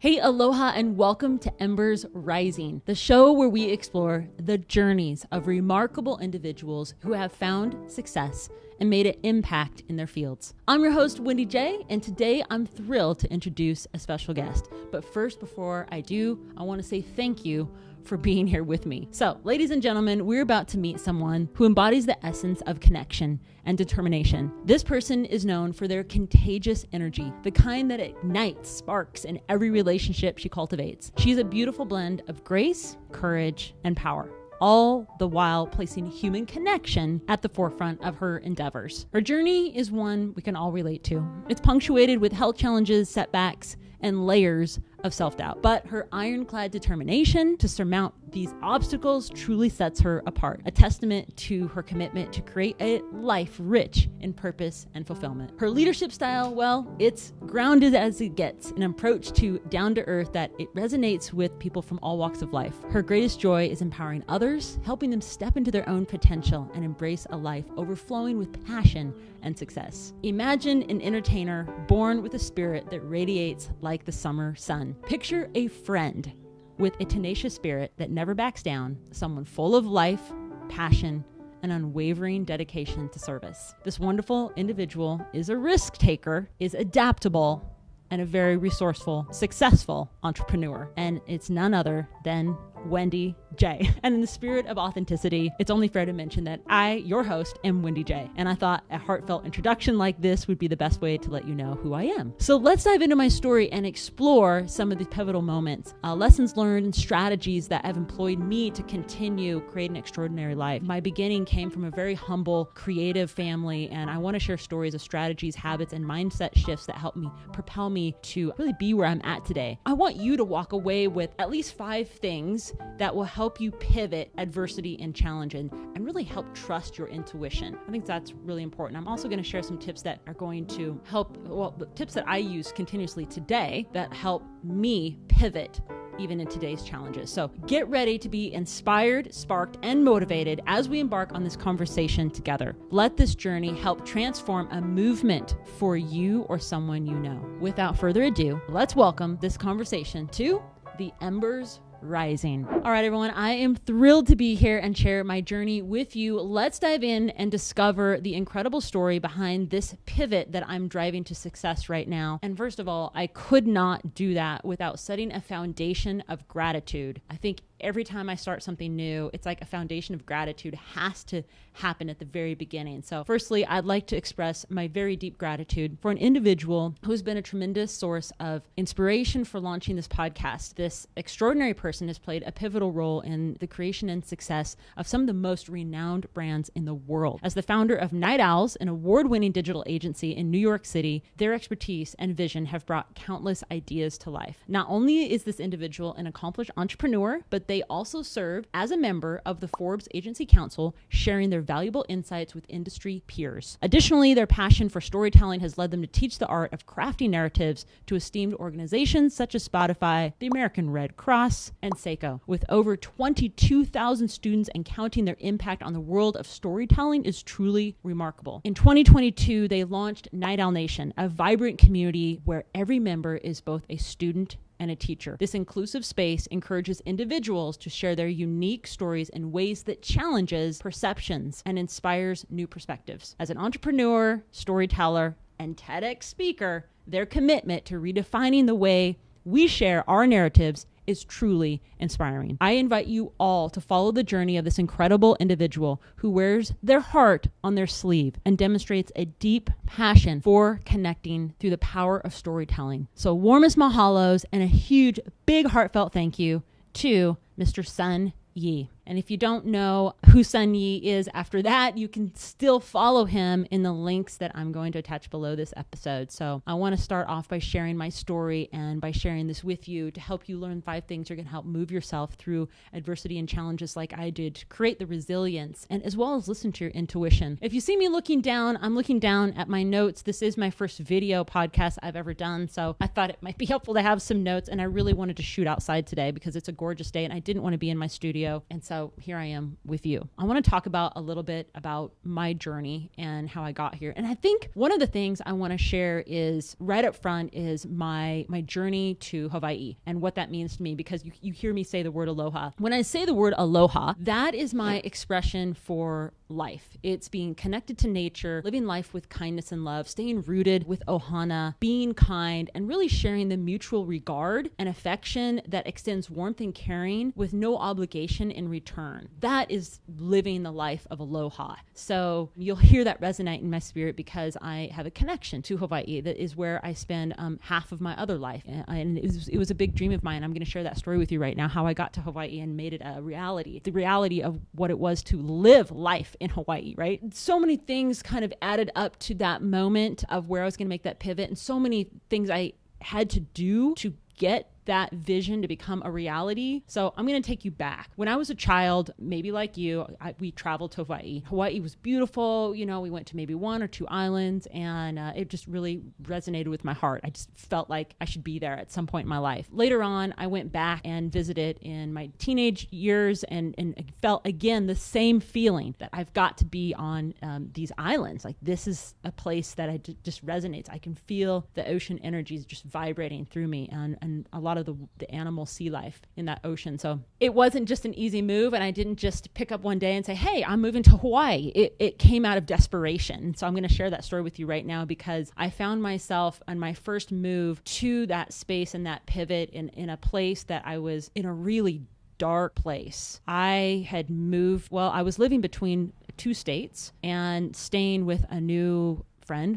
Hey, aloha, and welcome to Embers Rising, the show where we explore the journeys of remarkable individuals who have found success and made an impact in their fields. I'm your host, Wendy J, and today I'm thrilled to introduce a special guest. But first, before I do, I want to say thank you for being here with me. So, ladies and gentlemen, we're about to meet someone who embodies the essence of connection and determination. This person is known for their contagious energy, the kind that ignites sparks in every relationship she cultivates. She's a beautiful blend of grace, courage, and power, all the while placing human connection at the forefront of her endeavors. Her journey is one we can all relate to. It's punctuated with health challenges, setbacks, and layers of self-doubt. But her ironclad determination to surmount these obstacles truly sets her apart, a testament to her commitment to create a life rich in purpose and fulfillment. Her leadership style, well, it's grounded as it gets, an approach to down to earth that it resonates with people from all walks of life. Her greatest joy is empowering others, helping them step into their own potential and embrace a life overflowing with passion and success. Imagine an entertainer born with a spirit that radiates like the summer sun. Picture a friend with a tenacious spirit that never backs down, someone full of life, passion, and unwavering dedication to service. This wonderful individual is a risk taker, is adaptable, and a very resourceful, successful entrepreneur. And it's none other than Wendy J. And in the spirit of authenticity, it's only fair to mention that I, your host, am Wendy J. And I thought a heartfelt introduction like this would be the best way to let you know who I am. So let's dive into my story and explore some of these pivotal moments, lessons learned and strategies that have employed me to continue creating an extraordinary life. My beginning came from a very humble, creative family, and I want to share stories of strategies, habits, and mindset shifts that helped me propel me to really be where I'm at today. I want you to walk away with at least 5 things that will help you pivot adversity and challenge and really help trust your intuition. I think that's really important. I'm also going to share some tips that are going to help, the tips that I use continuously today that help me pivot even in today's challenges. So get ready to be inspired, sparked, and motivated as we embark on this conversation together. Let this journey help transform a movement for you or someone you know. Without further ado, let's welcome this conversation to the Embers Rising. All right, everyone, I am thrilled to be here and share my journey with you. Let's dive in and discover the incredible story behind this pivot that I'm driving to success right now. And first of all, I could not do that without setting a foundation of gratitude. I think every time I start something new, it's like a foundation of gratitude has to happen at the very beginning. So firstly, I'd like to express my very deep gratitude for an individual who's been a tremendous source of inspiration for launching this podcast. This extraordinary person has played a pivotal role in the creation and success of some of the most renowned brands in the world. As the founder of Night Owls, an award-winning digital agency in New York City, their expertise and vision have brought countless ideas to life. Not only is this individual an accomplished entrepreneur, but they also serve as a member of the Forbes Agency Council, sharing their valuable insights with industry peers. Additionally, their passion for storytelling has led them to teach the art of crafting narratives to esteemed organizations such as Spotify, the American Red Cross, and Seiko. With over 22,000 students and counting, their impact on the world of storytelling is truly remarkable. In 2022, they launched Night Owl Nation, a vibrant community where every member is both a student and a teacher. This inclusive space encourages individuals to share their unique stories in ways that challenges perceptions and inspires new perspectives. As an entrepreneur, storyteller, and TEDx speaker, their commitment to redefining the way we share our narratives is truly inspiring. I invite you all to follow the journey of this incredible individual who wears their heart on their sleeve and demonstrates a deep passion for connecting through the power of storytelling. So warmest mahalos and a huge, big heartfelt thank you to Mr. Sun Yi. And if you don't know who Sun Yi is after that, you can still follow him in the links that I'm going to attach below this episode. So I want to start off by sharing my story and by sharing this with you to help you learn 5 things you're going to help move yourself through adversity and challenges like I did to create the resilience and as well as listen to your intuition. If you see me looking down, I'm looking down at my notes. This is my first video podcast I've ever done. So I thought it might be helpful to have some notes, and I really wanted to shoot outside today because it's a gorgeous day and I didn't want to be in my studio. And so so here I am with you. I want to talk about a little bit about my journey and how I got here. And I think one of the things I want to share is right up front is my journey to Hawaii and what that means to me, because you hear me say the word aloha. When I say the word aloha, that is my expression for life. It's being connected to nature, living life with kindness and love, staying rooted with ohana, being kind, and really sharing the mutual regard and affection that extends warmth and caring with no obligation in return. That is living the life of aloha. So you'll hear that resonate in my spirit because I have a connection to Hawaii. That is where I spend half of my other life. And it was a big dream of mine. I'm going to share that story with you right now, how I got to Hawaii and made it a reality. The reality of what it was to live life in Hawaii, right? So many things kind of added up to that moment of where I was going to make that pivot, and so many things I had to do to get that vision to become a reality. So I'm going to take you back. When I was a child, maybe like you, we traveled to Hawaii. Hawaii was beautiful. You know, we went to maybe 1 or 2 islands, and it just really resonated with my heart. I just felt like I should be there at some point in my life. Later on, I went back and visited in my teenage years and felt again the same feeling that I've got to be on these islands. Like, this is a place that just resonates. I can feel the ocean energies just vibrating through me, and a lot of the animal sea life in that ocean. So it wasn't just an easy move, and I didn't just pick up one day and say, hey, I'm moving to Hawaii. It came out of desperation. So I'm going to share that story with you right now, because I found myself on my first move to that space and that pivot in a place that I was in a really dark place. I had moved, I was living between 2 states and staying with a new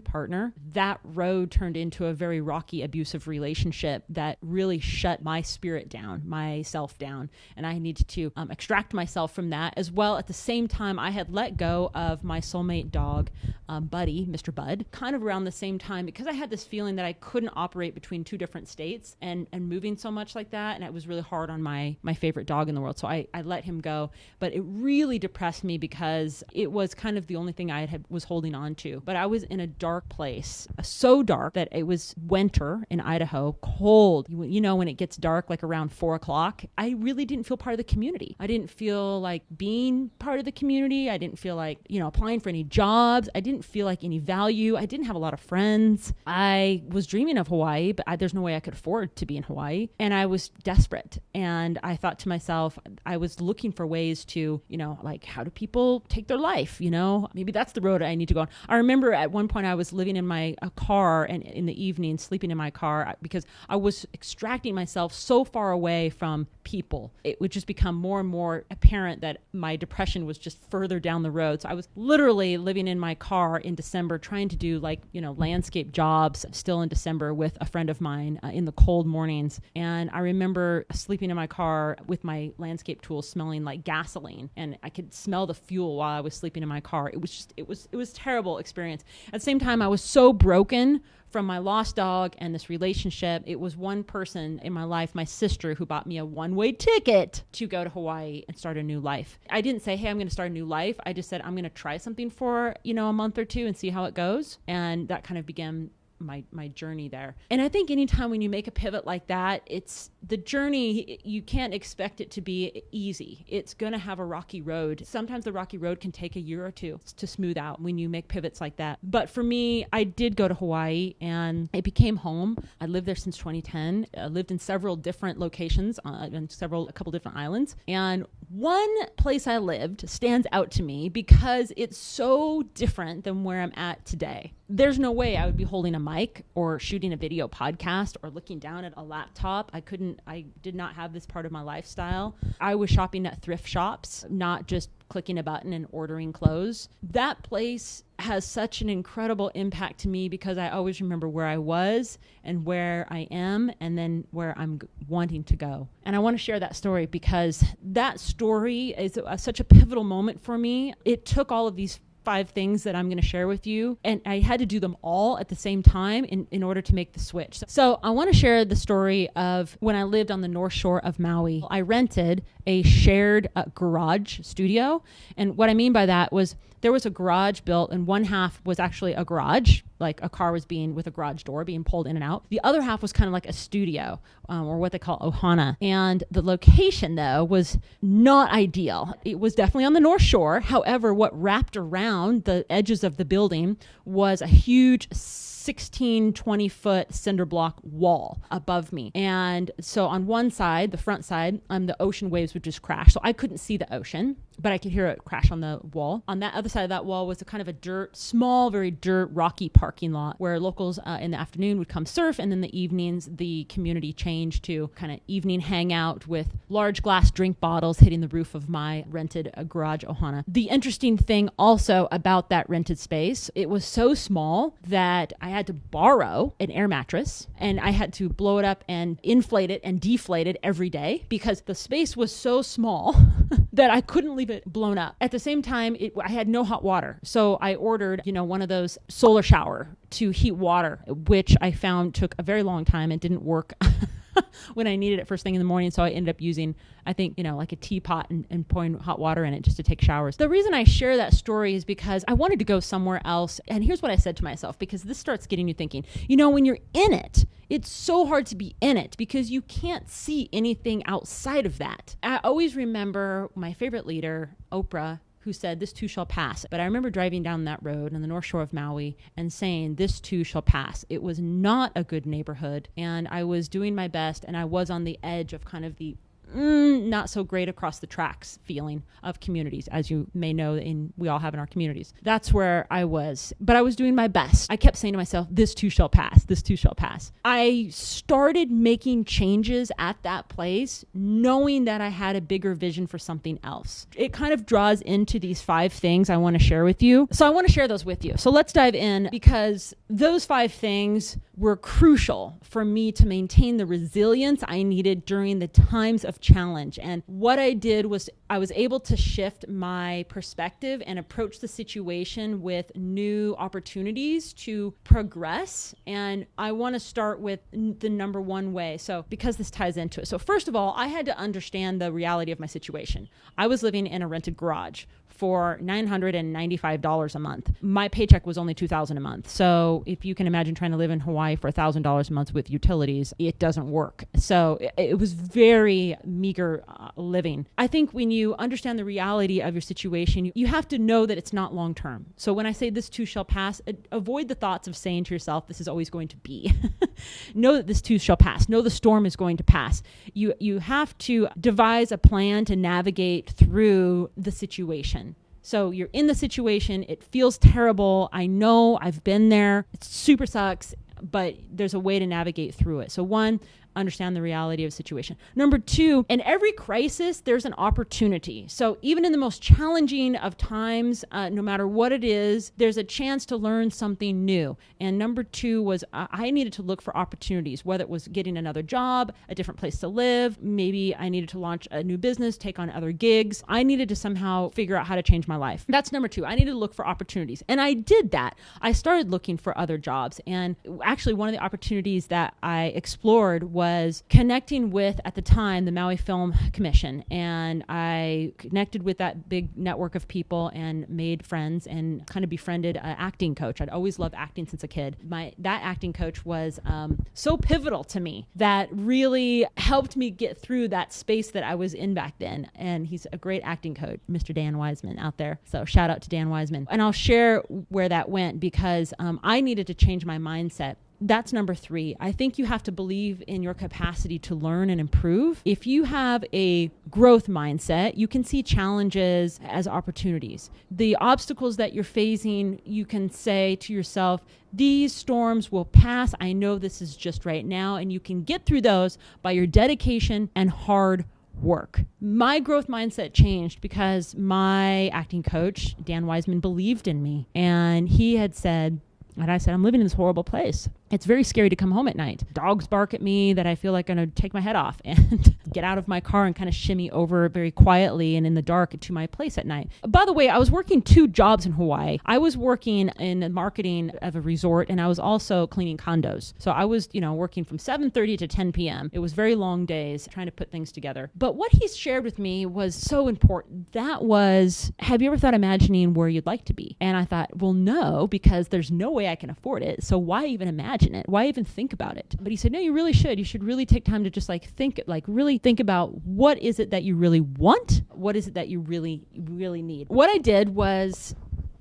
partner. That road turned into a very rocky, abusive relationship that really shut my spirit down, myself down. And I needed to extract myself from that as well. At the same time, I had let go of my soulmate dog, Buddy, Mr. Bud, kind of around the same time, because I had this feeling that I couldn't operate between 2 different states and moving so much like that. And it was really hard on my favorite dog in the world. So I let him go. But it really depressed me because it was kind of the only thing I was holding on to. But I was in a dark place, so dark that it was winter in Idaho, cold. You know, when it gets dark, like around 4:00, I really didn't feel part of the community. I didn't feel like being part of the community. I didn't feel like, applying for any jobs. I didn't feel like any value. I didn't have a lot of friends. I was dreaming of Hawaii, but there's no way I could afford to be in Hawaii. And I was desperate. And I thought to myself, I was looking for ways to, like, how do people take their life? Maybe that's the road I need to go on. I remember at one point I was living in my car, and in the evening sleeping in my car, because I was extracting myself so far away from people. It would just become more and more apparent that my depression was just further down the road. So I was literally living in my car in December, trying to do landscape jobs still in December with a friend of mine in the cold mornings. And I remember sleeping in my car with my landscape tools smelling like gasoline, and I could smell the fuel while I was sleeping in my car. It was a terrible experience. At the same time, I was so broken from my lost dog and this relationship. It was one person in my life, my sister, who bought me a one-way ticket to go to Hawaii and start a new life. I didn't say, hey, I'm going to start a new life. I just said, I'm going to try something for, a month or 2 and see how it goes. And that kind of began my journey there. And I think anytime when you make a pivot like that, it's the journey, you can't expect it to be easy. It's going to have a rocky road. Sometimes the rocky road can take a year or 2 to smooth out when you make pivots like that. But for me, I did go to Hawaii and it became home. I lived there since 2010. I lived in several different locations and a couple different islands. And one place I lived stands out to me because it's so different than where I'm at today. There's no way I would be holding a mic or shooting a video podcast or looking down at a laptop. I did not have this part of my lifestyle. I was shopping at thrift shops, not just clicking a button and ordering clothes. That place has such an incredible impact to me because I always remember where I was and where I am and then where I'm wanting to go. And I want to share that story because that story is such a pivotal moment for me. It took all of these 5 things that I'm going to share with you, and I had to do them all at the same time in order to make the switch. So I want to share the story of when I lived on the North Shore of Maui. I rented a shared garage studio, and what I mean by that was there was a garage built, and one half was actually a garage, like a car was with a garage door being pulled in and out. The other half was kind of like a studio, or what they call ohana. And the location though was not ideal. It was definitely on the North Shore. However, what wrapped around the edges of the building was a huge 20 foot cinder block wall above me. And so on one side, the front side, the ocean waves would just crash. So I couldn't see the ocean, but I could hear it crash on the wall. On that other side of that wall was a kind of a small, very rocky parking lot where locals in the afternoon would come surf. And in the evenings, the community changed to kind of evening hangout with large glass drink bottles hitting the roof of my rented garage ohana. The interesting thing also about that rented space, it was so small that I had to borrow an air mattress and I had to blow it up and inflate it and deflate it every day because the space was so small that I couldn't leave it blown up. At the same time, I had no hot water. So I ordered, one of those solar shower to heat water, which I found took a very long time and didn't work when I needed it first thing in the morning. So I ended up using, I think, like a teapot and pouring hot water in it just to take showers. The reason I share that story is because I wanted to go somewhere else. And here's what I said to myself, because this starts getting you thinking, when you're in it, it's so hard to be in it because you can't see anything outside of that. I always remember my favorite leader, Oprah, who said, "This too shall pass." But I remember driving down that road on the North Shore of Maui and saying, "This too shall pass." It was not a good neighborhood, and I was doing my best, and I was on the edge of kind of the not so great across the tracks feeling of communities, as you may know, we all have in our communities. That's where I was, but I was doing my best. I kept saying to myself, "This too shall pass, this too shall pass." I started making changes at that place, knowing that I had a bigger vision for something else. It kind of draws into these 5 things I want to share with you. So I want to share those with you. So let's dive in, because those 5 things were crucial for me to maintain the resilience I needed during the times of challenge. And what I did was I was able to shift my perspective and approach the situation with new opportunities to progress. And I want to start with the number 1 way. So because this ties into it. So first of all, I had to understand the reality of my situation. I was living in a rented garage for $995 a month. My paycheck was only $2,000 a month. So if you can imagine trying to live in Hawaii for $1,000 a month with utilities, it doesn't work. So it was very meager living. I think when you understand the reality of your situation, you have to know that it's not long term. So when I say this too shall pass, avoid the thoughts of saying to yourself, this is always going to be. Know that this too shall pass. Know the storm is going to pass. You have to devise a plan to navigate through the situation. So you're in the situation. It feels terrible. I know, I've been there. It super sucks, but there's a way to navigate through it. So 1, understand the reality of the situation. Number 2, in every crisis, there's an opportunity. So even in the most challenging of times, no matter what it is, there's a chance to learn something new. And number 2 was I needed to look for opportunities, whether it was getting another job, a different place to live. Maybe I needed to launch a new business, take on other gigs. I needed to somehow figure out how to change my life. That's number 2. I needed to look for opportunities. And I did that. I started looking for other jobs. And actually, one of the opportunities that I explored was connecting with, at the time, the Maui Film Commission. And I connected with that big network of people and made friends and kind of befriended an acting coach. I'd always loved acting since a kid. That acting coach was so pivotal to me that really helped me get through that space that I was in back then. And he's a great acting coach, Mr. Dan Wiseman out there. So shout out to Dan Wiseman. And I'll share where that went because I needed to change my mindset. That's number 3. I think you have to believe in your capacity to learn and improve. If you have a growth mindset, you can see challenges as opportunities. The obstacles that you're facing, you can say to yourself, these storms will pass. I know this is just right now. And you can get through those by your dedication and hard work. My growth mindset changed because my acting coach, Dan Wiseman, believed in me. And he had said, and I said, I'm living in this horrible place. It's very scary to come home at night. Dogs bark at me that I feel like I'm going to take my head off and get out of my car and kind of shimmy over very quietly and in the dark to my place at night. By the way, I was working 2 jobs in Hawaii. I was working in the marketing of a resort, and I was also cleaning condos. So I was, working from 7:30 to 10 p.m. It was very long days trying to put things together. But what he shared with me was so important. That was, have you ever thought imagining where you'd like to be? And I thought, well, no, because there's no way I can afford it. So why even imagine it? Why even think about it? But he said, no, you really should. You should really take time to just really think about what is it that you really want? What is it that you really, really need? What I did was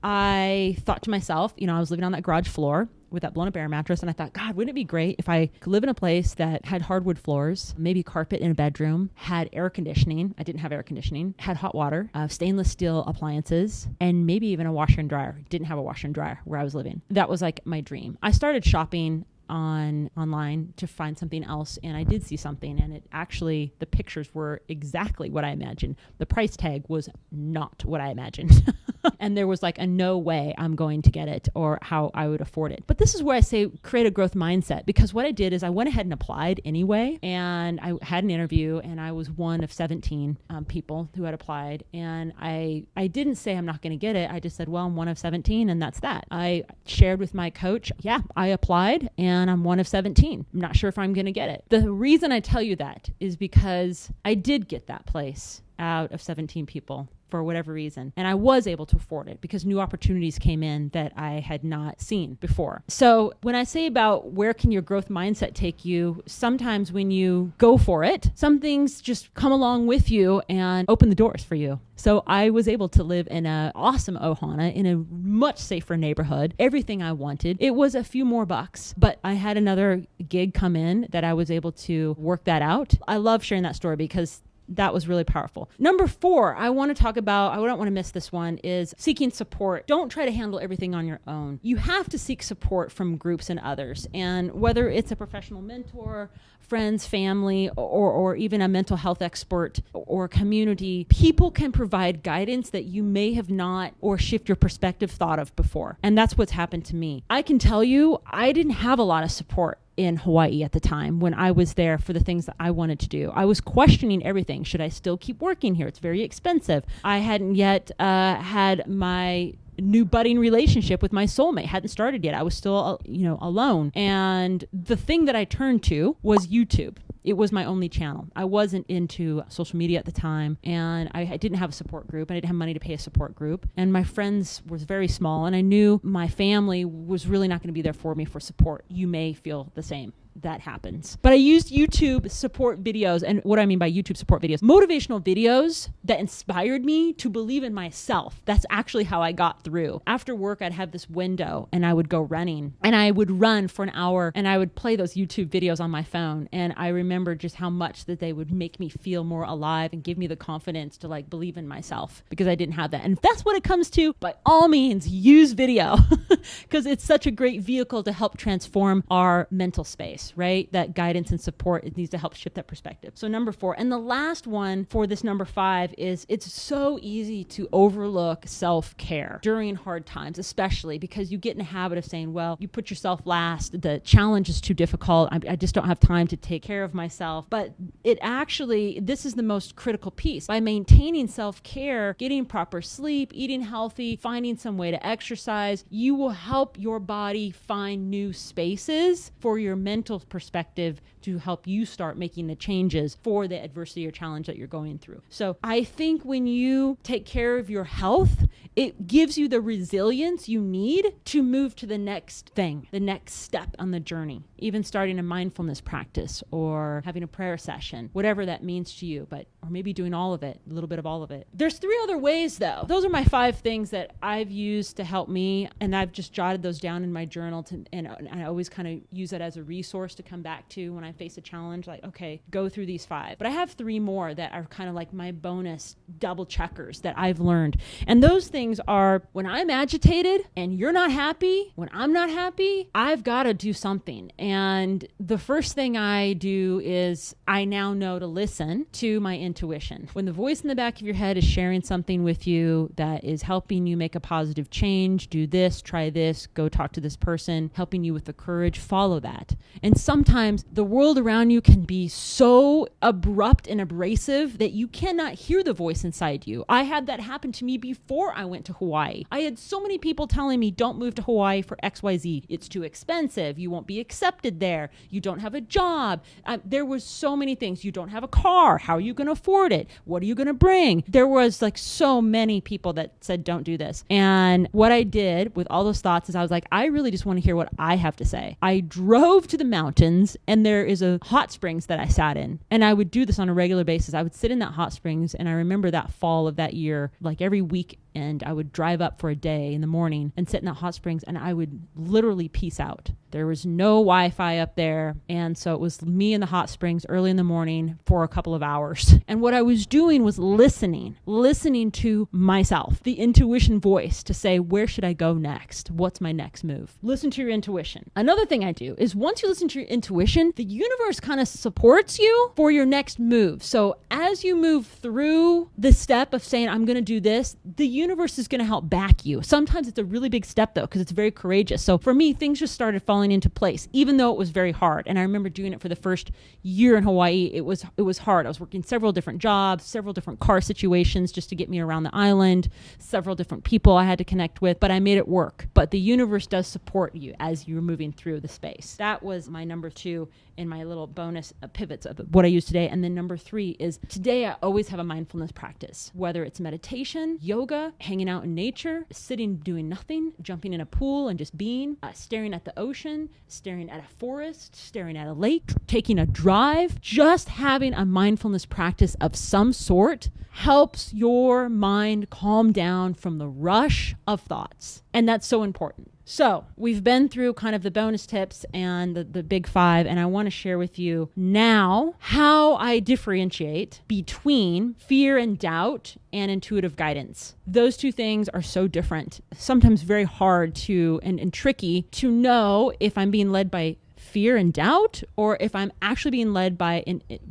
I thought to myself, I was living on that garage floor with that blown up air mattress. And I thought, God, wouldn't it be great if I could live in a place that had hardwood floors, maybe carpet in a bedroom, had air conditioning. I didn't have air conditioning, had hot water, stainless steel appliances, and maybe even a washer and dryer. Didn't have a washer and dryer where I was living. That was like my dream. I started shopping online to find something else, and I did see something, and the pictures were exactly what I imagined. The price tag was not what I imagined. And there was a no way I'm going to get it or how I would afford it. But this is where I say create a growth mindset, because what I did is I went ahead and applied anyway, and I had an interview, and I was one of 17 people who had applied, and I didn't say I'm not going to get it. I just said, well, I'm one of 17, and that's that. I shared with my coach, I applied, and I'm one of 17. I'm not sure if I'm going to get it. The reason I tell you that is because I did get that place out of 17 people for whatever reason. And I was able to afford it because new opportunities came in that I had not seen before. So when I say about where can your growth mindset take you, sometimes when you go for it, some things just come along with you and open the doors for you. So I was able to live in an awesome Ohana in a much safer neighborhood, everything I wanted. It was a few more bucks, but I had another gig come in that I was able to work that out. I love sharing that story because that was really powerful. Number 4, I want to talk about, I don't want to miss this one, is seeking support. Don't try to handle everything on your own. You have to seek support from groups and others. And whether it's a professional mentor, friends, family, or even a mental health expert or community, people can provide guidance that you may have not or shift your perspective thought of before. And that's what's happened to me. I can tell you, I didn't have a lot of support in Hawaii at the time when I was there for the things that I wanted to do. I was questioning everything. Should I still keep working here? It's very expensive. I hadn't yet had my new budding relationship with my soulmate. Hadn't started yet. I was still, alone. And the thing that I turned to was YouTube. It was my only channel. I wasn't into social media at the time, and I didn't have a support group. I didn't have money to pay a support group, and my friends was very small, and I knew my family was really not going to be there for me for support. You may feel the same. That happens. But I used YouTube support videos. And what I mean by YouTube support videos, motivational videos that inspired me to believe in myself. That's actually how I got through. After work, I'd have this window and I would go running, and I would run for an hour, and I would play those YouTube videos on my phone. And I remember just how much that they would make me feel more alive and give me the confidence to believe in myself, because I didn't have that. And if that's what it comes to, by all means, use video because it's such a great vehicle to help transform our mental space. Right? That guidance and support, it needs to help shift that perspective. So number 4. And the last one for this number 5 is it's so easy to overlook self-care during hard times, especially because you get in the habit of saying, well, you put yourself last. The challenge is too difficult. I just don't have time to take care of myself. But this is the most critical piece. By maintaining self-care, getting proper sleep, eating healthy, finding some way to exercise, you will help your body find new spaces for your mental perspective to help you start making the changes for the adversity or challenge that you're going through. So I think when you take care of your health, it gives you the resilience you need to move to the next thing, the next step on the journey, even starting a mindfulness practice or having a prayer session, whatever that means to you, or maybe doing all of it, a little bit of all of it. There's 3 other ways though. Those are my 5 things that I've used to help me, and I've just jotted those down in my journal and I always kind of use it as a resource to come back to when I I face a challenge, like, okay, go through these 5. But I have 3 more that are kind of like my bonus double checkers that I've learned. And those things are when I'm agitated and you're not happy, when I'm not happy, I've got to do something. And the first thing I do is I now know to listen to my intuition. When the voice in the back of your head is sharing something with you that is helping you make a positive change, do this, try this, go talk to this person, helping you with the courage, follow that. And sometimes the world around you can be so abrupt and abrasive that you cannot hear the voice inside you. I had that happen to me before I went to Hawaii. I had so many people telling me, don't move to Hawaii for XYZ. It's too expensive. You won't be accepted there. You don't have a job. There was so many things. You don't have a car. How are you going to afford it? What are you going to bring? There was like so many people that said, don't do this. And what I did with all those thoughts is I was like, I really just want to hear what I have to say. I drove to the mountains and there is a hot springs that I sat in. And I would do this on a regular basis. I would sit in that hot springs. And I remember that fall of that year, like every week, and I would drive up for a day in the morning and sit in that hot springs and I would literally peace out. There was no Wi-Fi up there. And so it was me in the hot springs early in the morning for a couple of hours. And what I was doing was listening to myself, the intuition voice to say, where should I go next? What's my next move? Listen to your intuition. Another thing I do is once you listen to your intuition, the universe kind of supports you for your next move. So as you move through the step of saying, I'm going to do this, the universe is going to help back you. Sometimes it's a really big step though, because it's very courageous. So for me, things just started falling into place, even though it was very hard. And I remember doing it for the first year in Hawaii. It was hard. I was working several different jobs, several different car situations just to get me around the island, several different people I had to connect with, but I made it work. But the universe does support you as you're moving through the space. That was my number 2 in my little bonus pivots of what I use today. And then number 3 is today I always have a mindfulness practice, whether it's meditation, yoga, hanging out in nature, sitting, doing nothing, jumping in a pool and just being, staring at the ocean, staring at a forest, staring at a lake, taking a drive, just having a mindfulness practice of some sort helps your mind calm down from the rush of thoughts. And that's so important. So we've been through kind of the bonus tips and the big 5, and I want to share with you now how I differentiate between fear and doubt and intuitive guidance. Those 2 things are so different, sometimes very hard to and tricky to know if I'm being led by fear and doubt or if I'm actually being led by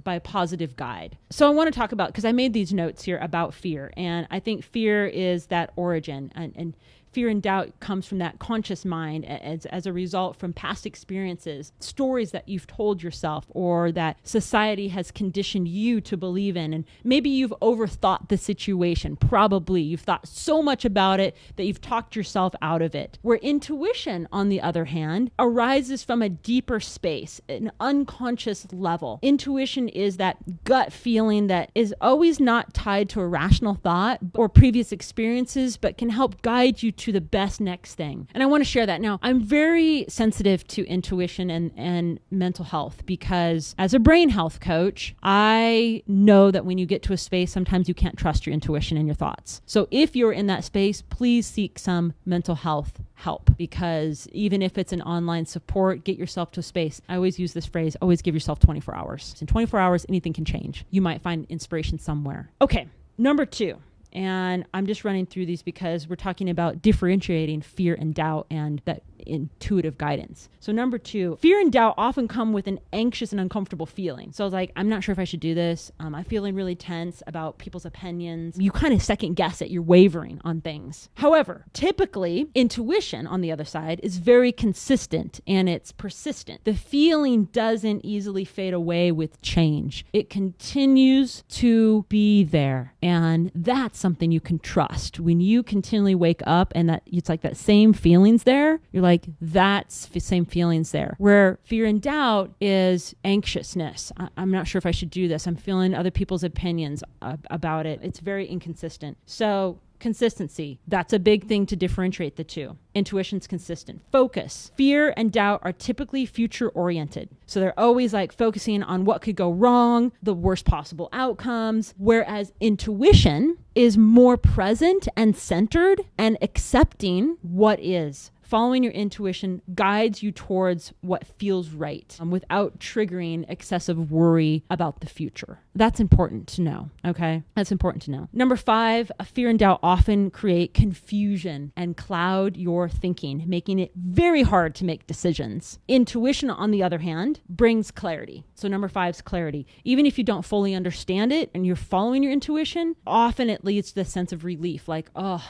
a positive guide. So I want to talk about, because I made these notes here about fear, and I think fear is that origin, and fear and doubt comes from that conscious mind as a result from past experiences, stories that you've told yourself or that society has conditioned you to believe in. And maybe you've overthought the situation. Probably you've thought so much about it that you've talked yourself out of it. Where intuition, on the other hand, arises from a deeper space, an unconscious level. Intuition is that gut feeling that is always not tied to a rational thought or previous experiences, but can help guide you to the best next thing. And I want to share that. Now, I'm very sensitive to intuition and mental health because as a brain health coach, I know that when you get to a space, sometimes you can't trust your intuition and your thoughts. So if you're in that space, please seek some mental health help, because even if it's an online support, get yourself to a space. I always use this phrase, always give yourself 24 hours. In 24 hours, anything can change. You might find inspiration somewhere. Okay, number 2. And I'm just running through these because we're talking about differentiating fear and doubt and that intuitive guidance. So number 2, fear and doubt often come with an anxious and uncomfortable feeling. So I was like, I'm not sure if I should do this. I'm feeling really tense about people's opinions. You kind of second guess it. You're wavering on things. However, typically intuition on the other side is very consistent and it's persistent. The feeling doesn't easily fade away with change. It continues to be there. And that's something you can trust. When you continually wake up and that it's like that same feelings there, you're like, that's the same feelings there. Where fear and doubt is anxiousness. I'm not sure if I should do this. I'm feeling other people's opinions about it. It's very inconsistent. So consistency, that's a big thing to differentiate the 2. Intuition's consistent. Focus. Fear and doubt are typically future oriented. So they're always like focusing on what could go wrong, the worst possible outcomes, whereas intuition is more present and centered and accepting what is. following your intuition guides you towards what feels right without triggering excessive worry about the future. That's important to know, okay? That's important to know. Number 5, fear and doubt often create confusion and cloud your thinking, making it very hard to make decisions. Intuition, on the other hand, brings clarity. So number 5 is clarity. Even if you don't fully understand it and you're following your intuition, often it leads to this sense of relief, like, oh,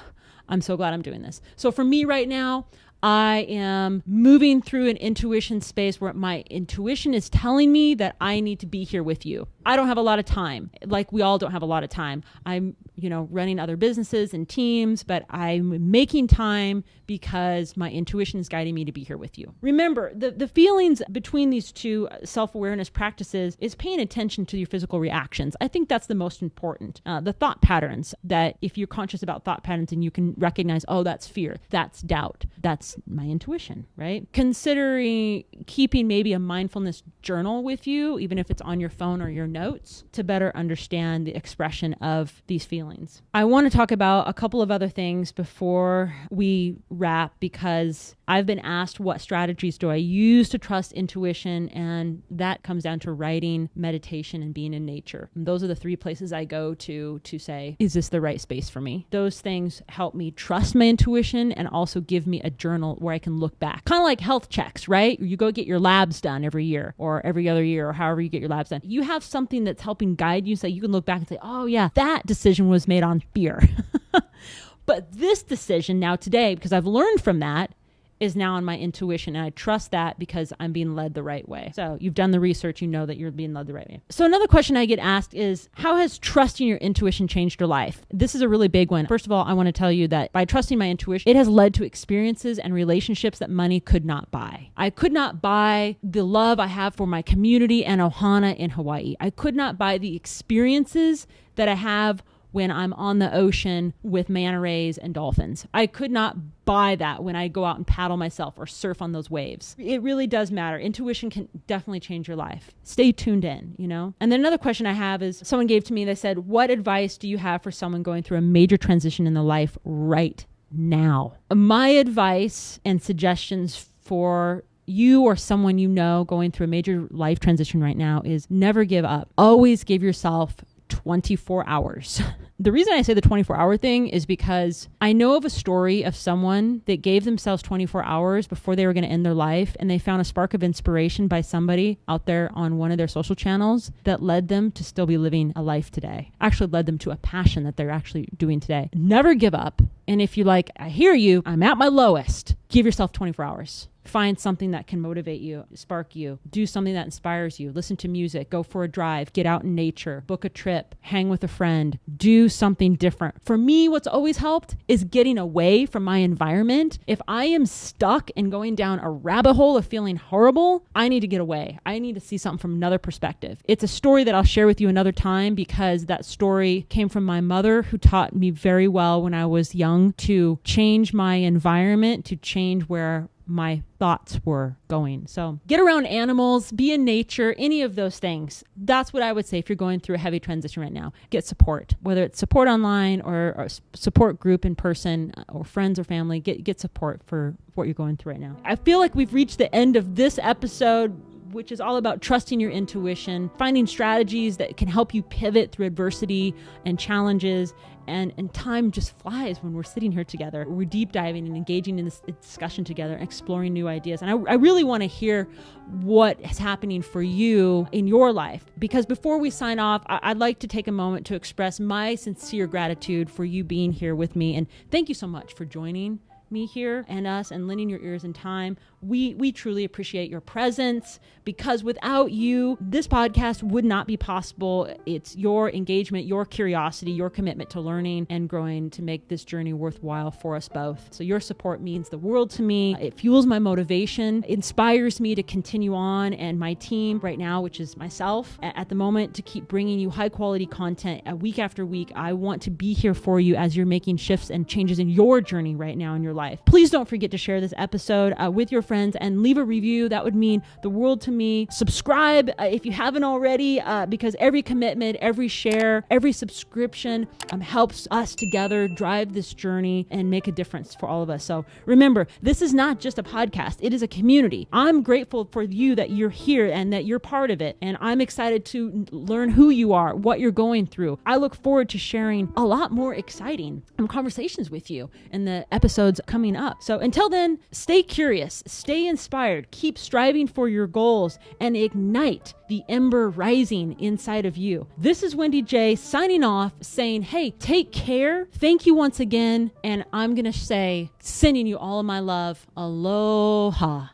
I'm so glad I'm doing this. So for me right now, I am moving through an intuition space where my intuition is telling me that I need to be here with you. I don't have a lot of time. Like we all don't have a lot of time. I'm, running other businesses and teams, but I'm making time because my intuition is guiding me to be here with you. Remember, the feelings between these two self-awareness practices is paying attention to your physical reactions. I think that's the most important. The thought patterns, that if you're conscious about thought patterns and you can recognize, oh, that's fear, that's doubt, that's my intuition, right? Considering keeping maybe a mindfulness journal with you, even if it's on your phone or your notes, to better understand the expression of these feelings. I want to talk about a couple of other things before we wrap, because I've been asked what strategies do I use to trust intuition, and that comes down to writing, meditation, and being in nature. And those are the 3 places I go to say, is this the right space for me? Those things help me trust my intuition and also give me a journal where I can look back. Kind of like health checks, right? You go get your labs done every year or every other year or however you get your labs done. You have something that's helping guide you so you can look back and say, oh yeah, that decision was made on fear. But this decision now today, because I've learned from that, is now on my intuition, and I trust that because I'm being led the right way. So you've done the research, you know that you're being led the right way. So another question I get asked is, how has trusting your intuition changed your life? This is a really big one. First of all, I want to tell you that by trusting my intuition, it has led to experiences and relationships that money could not buy. I could not buy the love I have for my community and Ohana in Hawaii. I could not buy the experiences that I have when I'm on the ocean with manta rays and dolphins. I could not buy that when I go out and paddle myself or surf on those waves. It really does matter. Intuition can definitely change your life. Stay tuned in, And then another question I have is, someone gave to me, they said, what advice do you have for someone going through a major transition in their life right now? My advice and suggestions for you or someone going through a major life transition right now is never give up. Always give yourself 24 hours. The reason I say the 24-hour thing is because I know of a story of someone that gave themselves 24 hours before they were going to end their life, and they found a spark of inspiration by somebody out there on one of their social channels that led them to still be living a life today. Actually led them to a passion that they're actually doing today. Never give up. And if you I hear you, I'm at my lowest, give yourself 24 hours. Find something that can motivate you, spark you, do something that inspires you, listen to music, go for a drive, get out in nature, book a trip, hang with a friend, do something different. For me, what's always helped is getting away from my environment. If I am stuck and going down a rabbit hole of feeling horrible, I need to get away. I need to see something from another perspective. It's a story that I'll share with you another time, because that story came from my mother, who taught me very well when I was young to change my environment, to change where my thoughts were going. So get around animals, be in nature, any of those things. That's what I would say if you're going through a heavy transition right now. Get support, whether it's support online or support group in person or friends or family. Get support for what you're going through right now. I feel like we've reached the end of this episode, which is all about trusting your intuition, finding strategies that can help you pivot through adversity and challenges. And time just flies when we're sitting here together. We're deep diving and engaging in this discussion together, exploring new ideas. And I really want to hear what is happening for you in your life. Because before we sign off, I'd like to take a moment to express my sincere gratitude for you being here with me. And thank you so much for joining me here and us and lending your ears and time. We truly appreciate your presence, because without you, this podcast would not be possible. It's your engagement, your curiosity, your commitment to learning and growing to make this journey worthwhile for us both. So your support means the world to me. It fuels my motivation, inspires me to continue on, and my team right now, which is myself at the moment, to keep bringing you high quality content week after week. I want to be here for you as you're making shifts and changes in your journey right now in your life. Please don't forget to share this episode with your friends and leave a review. That would mean the world to me. Subscribe if you haven't already, because every commitment, every share, every subscription helps us together drive this journey and make a difference for all of us. So remember, this is not just a podcast. It is a community. I'm grateful for you that you're here and that you're part of it. And I'm excited to learn who you are, what you're going through. I look forward to sharing a lot more exciting conversations with you in the episodes coming up. So until then, stay curious, stay inspired, keep striving for your goals, and ignite the ember rising inside of you. This is Wendy J signing off, saying, hey, take care. Thank you once again. And I'm going to say, sending you all of my love. Aloha.